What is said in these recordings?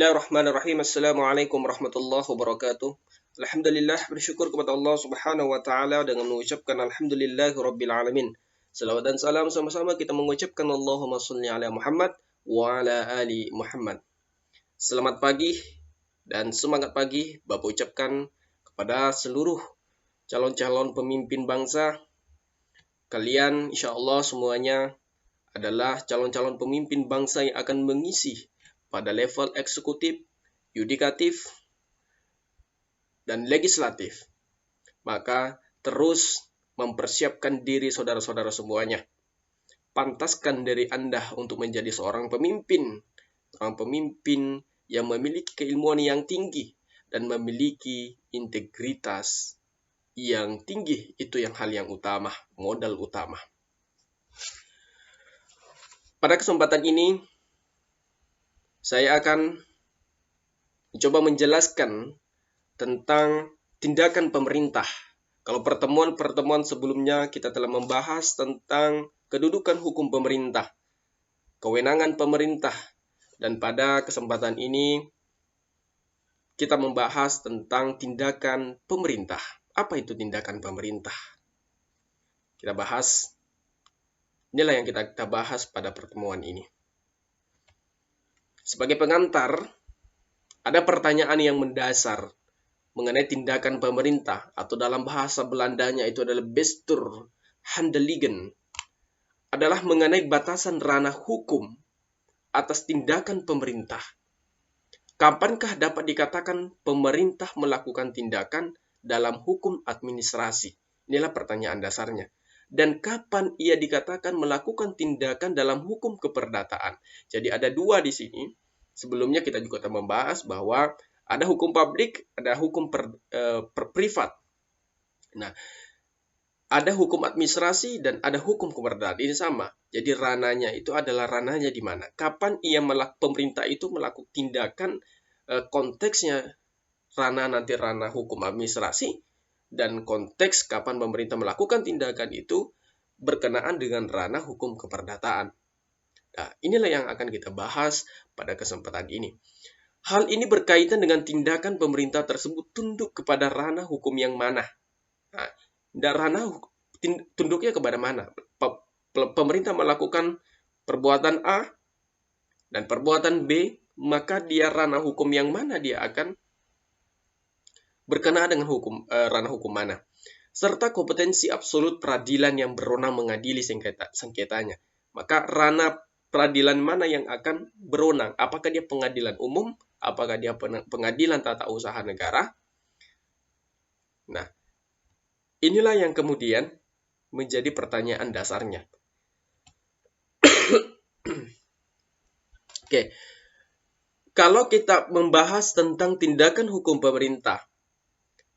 Bismillahirrahmanirrahim. Assalamualaikum warahmatullahi wabarakatuh. Alhamdulillah, bersyukur kepada Allah Subhanahu wa taala dengan mengucapkan alhamdulillahirabbil alamin. Salawat dan salam sama-sama kita mengucapkan Allahumma shalli ala Muhammad wa ala ali Muhammad. Selamat pagi dan semangat pagi Bapak ucapkan kepada seluruh calon-calon pemimpin bangsa. Kalian insyaallah semuanya adalah calon-calon pemimpin bangsa yang akan mengisi pada level eksekutif, yudikatif, dan legislatif. Maka terus mempersiapkan diri saudara-saudara semuanya. Pantaskan diri Anda untuk menjadi seorang pemimpin yang memiliki keilmuan yang tinggi dan memiliki integritas yang tinggi. Itu hal yang utama, modal utama. Pada kesempatan ini, saya akan mencoba menjelaskan tentang tindakan pemerintah. Kalau pertemuan-pertemuan sebelumnya kita telah membahas tentang kedudukan hukum pemerintah, kewenangan pemerintah, dan pada kesempatan ini kita membahas tentang tindakan pemerintah. Apa itu tindakan pemerintah? Kita bahas, inilah yang kita bahas pada pertemuan ini. Sebagai pengantar, ada pertanyaan yang mendasar mengenai tindakan pemerintah, atau dalam bahasa Belandanya itu adalah bestuurhandeligen, adalah mengenai batasan ranah hukum atas tindakan pemerintah. Kapankah dapat dikatakan pemerintah melakukan tindakan dalam hukum administrasi? Inilah pertanyaan dasarnya. Dan kapan ia dikatakan melakukan tindakan dalam hukum keperdataan? Jadi ada dua di sini. Sebelumnya kita juga telah membahas bahwa ada hukum publik, ada hukum privat. Nah, ada hukum administrasi dan ada hukum keperdataan. Ini sama. Jadi ranahnya itu adalah ranahnya di mana? Kapan pemerintah itu melakukan tindakan, konteksnya ranah hukum administrasi, dan konteks kapan pemerintah melakukan tindakan itu berkenaan dengan ranah hukum keperdataan. Nah, inilah yang akan kita bahas pada kesempatan ini. Hal ini berkaitan dengan tindakan pemerintah tersebut tunduk kepada ranah hukum yang mana. Nah, dan tunduknya kepada mana? Pemerintah melakukan perbuatan A dan perbuatan B, maka dia ranah hukum yang mana dia akan berkenaan dengan ranah hukum mana, serta kompetensi absolut peradilan yang berwenang mengadili sengketanya. Maka ranah peradilan mana yang akan berwenang? Apakah dia pengadilan umum? Apakah dia pengadilan tata usaha negara? Nah, inilah yang kemudian menjadi pertanyaan dasarnya. Oke, kalau kita membahas tentang tindakan hukum pemerintah,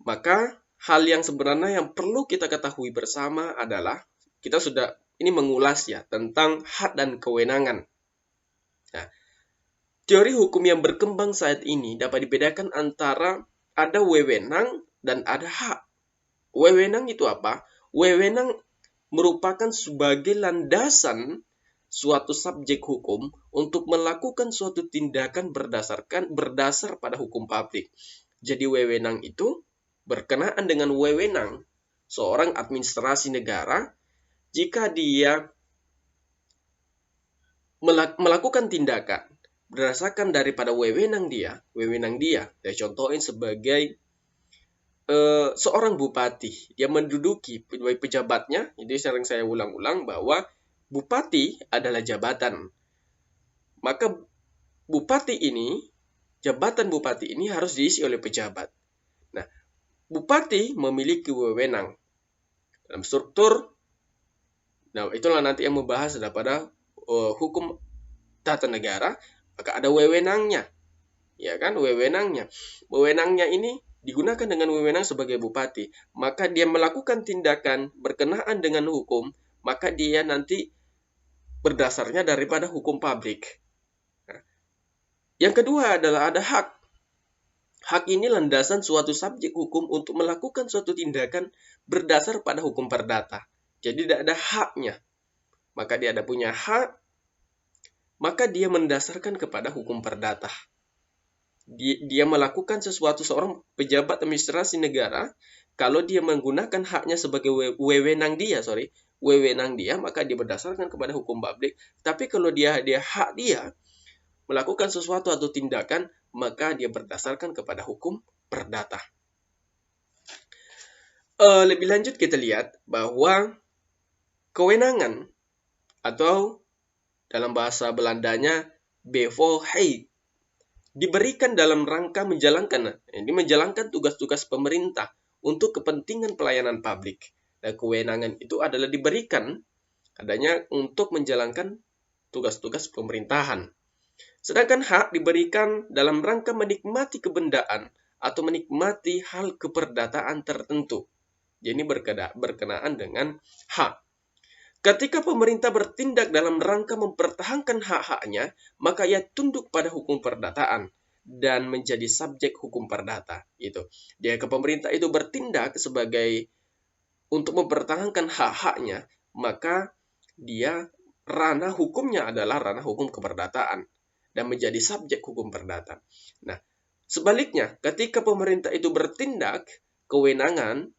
maka hal yang sebenarnya yang perlu kita ketahui bersama adalah kita sudah ini mengulas ya tentang hak dan kewenangan. Nah, teori hukum yang berkembang saat ini dapat dibedakan antara ada wewenang dan ada hak. Wewenang itu apa? Wewenang merupakan sebagai landasan suatu subjek hukum untuk melakukan suatu tindakan berdasar pada hukum publik. Jadi wewenang itu berkenaan dengan wewenang seorang administrasi negara jika dia melakukan tindakan berdasarkan daripada wewenang dia. Saya contohin sebagai seorang bupati, dia menduduki pejabatnya. Jadi sering saya ulang-ulang bahwa bupati adalah jabatan. Maka jabatan bupati ini harus diisi oleh pejabat. Nah, bupati memiliki wewenang dalam struktur. Nah, itulah nanti yang membahas daripada hukum tata negara. Maka ada wewenangnya, ya kan? Wewenangnya ini digunakan dengan wewenang sebagai bupati. Maka dia melakukan tindakan berkenaan dengan hukum, maka dia nanti berdasarnya daripada hukum publik. Nah, yang kedua adalah ada hak. Hak ini landasan suatu subjek hukum untuk melakukan suatu tindakan berdasar pada hukum perdata. Jadi tidak ada haknya. Maka dia ada punya hak, maka dia mendasarkan kepada hukum perdata. Dia melakukan sesuatu, seorang pejabat administrasi negara, kalau dia menggunakan haknya sebagai wewenang dia, maka dia berdasarkan kepada hukum publik. Tapi kalau dia hak dia melakukan sesuatu atau tindakan, maka dia berdasarkan kepada hukum perdata. Lebih lanjut kita lihat bahwa kewenangan atau dalam bahasa Belandanya bevoegdheid diberikan dalam rangka menjalankan tugas-tugas pemerintah untuk kepentingan pelayanan publik. Dan kewenangan itu adalah diberikan adanya untuk menjalankan tugas-tugas pemerintahan. Sedangkan hak diberikan dalam rangka menikmati kebendaan atau menikmati hal keperdataan tertentu. Jadi berkenaan dengan hak. Ketika pemerintah bertindak dalam rangka mempertahankan hak-haknya, maka ia tunduk pada hukum perdataan dan menjadi subjek hukum perdata. Jika pemerintah itu bertindak sebagai untuk mempertahankan hak-haknya, maka dia ranah hukumnya adalah ranah hukum keperdataan dan menjadi subjek hukum perdata. Nah, sebaliknya, ketika pemerintah itu bertindak kewenangan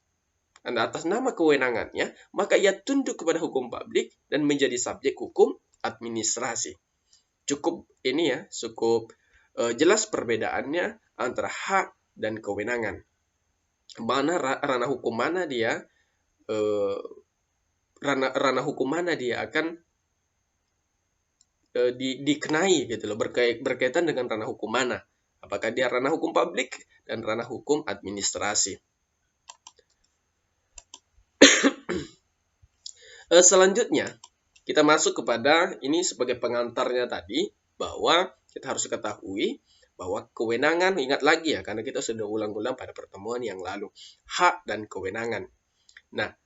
atas nama kewenangannya, maka ia tunduk kepada hukum publik dan menjadi subjek hukum administrasi. Cukup jelas perbedaannya antara hak dan kewenangan. Ranah hukum mana dia akan dikenai gitu loh, berkaitan dengan ranah hukum mana. Apakah dia ranah hukum publik dan ranah hukum administrasi. Selanjutnya, kita masuk kepada ini sebagai pengantarnya tadi, bahwa kita harus ketahui bahwa kewenangan, ingat lagi ya, karena kita sudah ulang-ulang pada pertemuan yang lalu, hak dan kewenangan. Nah,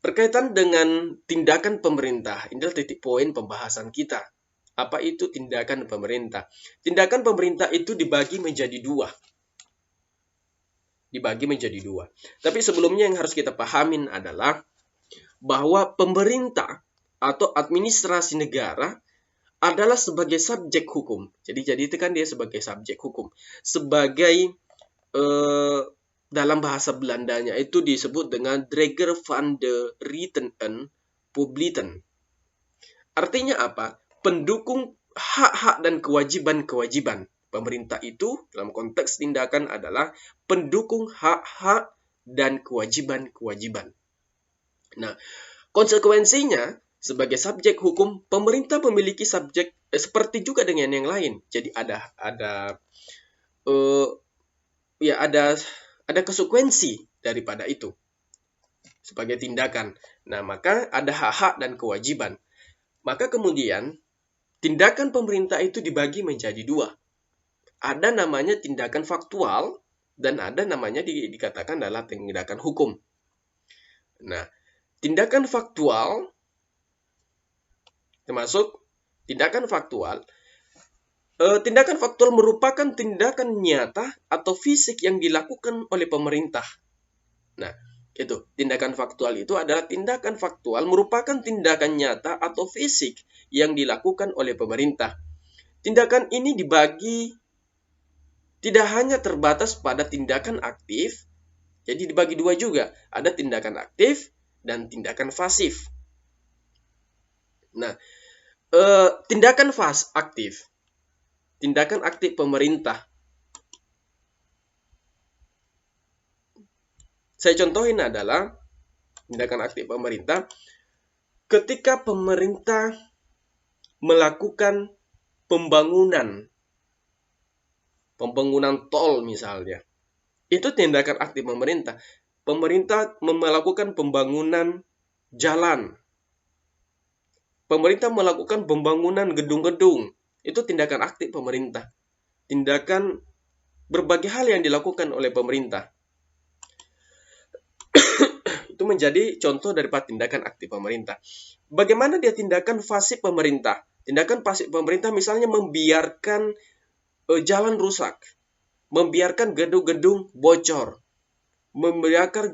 berkaitan dengan tindakan pemerintah, ini adalah titik poin pembahasan kita. Apa itu tindakan pemerintah? Tindakan pemerintah itu dibagi menjadi dua. Tapi sebelumnya yang harus kita pahamin adalah bahwa pemerintah atau administrasi negara adalah sebagai subjek hukum. Jadi itu kan dia sebagai subjek hukum. Sebagai dalam bahasa Belandanya itu disebut dengan Drager van de Rechten en Plichten. Artinya apa? Pendukung hak-hak dan kewajiban-kewajiban. Pemerintah itu dalam konteks tindakan adalah pendukung hak-hak dan kewajiban-kewajiban. Nah, konsekuensinya sebagai subjek hukum, pemerintah memiliki subjek seperti juga dengan yang lain. Jadi ada konsekuensi daripada itu sebagai tindakan. Nah, maka ada hak-hak dan kewajiban. Maka kemudian tindakan pemerintah itu dibagi menjadi dua. Ada namanya tindakan faktual dan ada namanya dikatakan adalah tindakan hukum. Nah, tindakan faktual termasuk tindakan faktual. Tindakan faktual merupakan tindakan nyata atau fisik yang dilakukan oleh pemerintah. Nah, itu tindakan faktual itu adalah tindakan faktual merupakan tindakan nyata atau fisik yang dilakukan oleh pemerintah. Tindakan ini dibagi tidak hanya terbatas pada tindakan aktif, jadi dibagi dua juga. Ada tindakan aktif dan tindakan pasif. Nah, tindakan aktif. Tindakan aktif pemerintah. Saya contohin adalah tindakan aktif pemerintah ketika pemerintah melakukan pembangunan tol misalnya. Itu tindakan aktif pemerintah. Pemerintah melakukan pembangunan jalan. Pemerintah melakukan pembangunan gedung-gedung. Itu tindakan aktif pemerintah. Tindakan berbagai hal yang dilakukan oleh pemerintah. Itu menjadi contoh daripada tindakan aktif pemerintah. Bagaimana dia tindakan pasif pemerintah? Tindakan pasif pemerintah misalnya membiarkan jalan rusak, membiarkan gedung-gedung bocor, membiarkan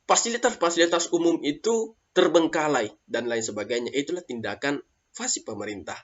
fasilitas-fasilitas umum itu terbengkalai dan lain sebagainya. Itulah tindakan pasif pemerintah.